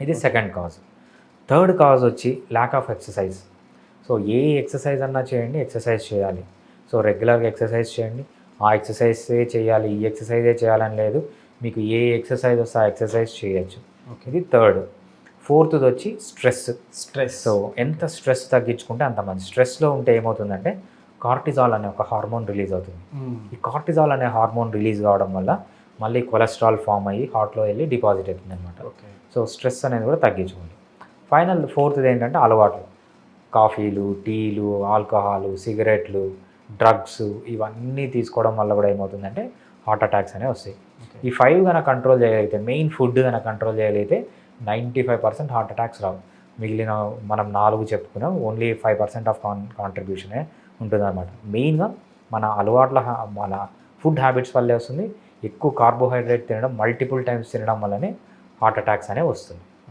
ఇది second cause. Third cause వచ్చి lack of exercise. So A exercise అన్నా చేయండి, ఎక్సర్సైజ్ చేయాలి. సో రెగ్యులర్గా ఎక్సర్సైజ్ చేయండి, ఆ ఎక్సర్సైజే చేయాలి, ఈ ఎక్సర్సైజే చేయాలని లేదు. మీకు ఏ ఎక్సర్సైజ్ వస్తే ఆ ఎక్సర్సైజ్ చేయొచ్చు. ఇది థర్డ్. ఫోర్త్ది వచ్చి స్ట్రెస్. సో ఎంత స్ట్రెస్ తగ్గించుకుంటే అంత మంచి. స్ట్రెస్లో ఉంటే ఏమవుతుందంటే కార్టిజాల్ అనే ఒక హార్మోన్ రిలీజ్ అవుతుంది. ఈ కార్టిజాల్ అనే హార్మోన్ రిలీజ్ కావడం వల్ల మళ్ళీ కొలెస్ట్రాల్ ఫామ్ అయ్యి హార్ట్లో వెళ్ళి డిపాజిట్ అవుతుంది అనమాట. సో స్ట్రెస్ అనేది కూడా తగ్గించుకోండి. ఫోర్త్ది ఏంటంటే అలవాట్లు. కాఫీలు, టీలు, ఆల్కహాలు, సిగరెట్లు, డ్రగ్స్ ఇవన్నీ తీసుకోవడం వల్ల కూడా ఏమవుతుందంటే హార్ట్ అటాక్స్ అనేవి వస్తాయి. ఈ 5 కనుక కంట్రోల్ చేయగలిగితే, మెయిన్ ఫుడ్ కనుక కంట్రోల్ చేయగలిగితే 95% హార్ట్ అటాక్స్ రావు. మిగిలిన మనం 4 చెప్పుకున్నాం, ఓన్లీ 5% ఆఫ్ కాంట్రిబ్యూషనే ఉంటుందన్నమాట. మెయిన్గా మన అలవాట్ల మన ఫుడ్ హ్యాబిట్స్ వల్లే వస్తుంది. ఎక్కువ కార్బోహైడ్రేట్ తినడం, మల్టిపుల్ టైమ్స్ తినడం వల్లనే హార్ట్ అటాక్స్ అనేవి వస్తుంది.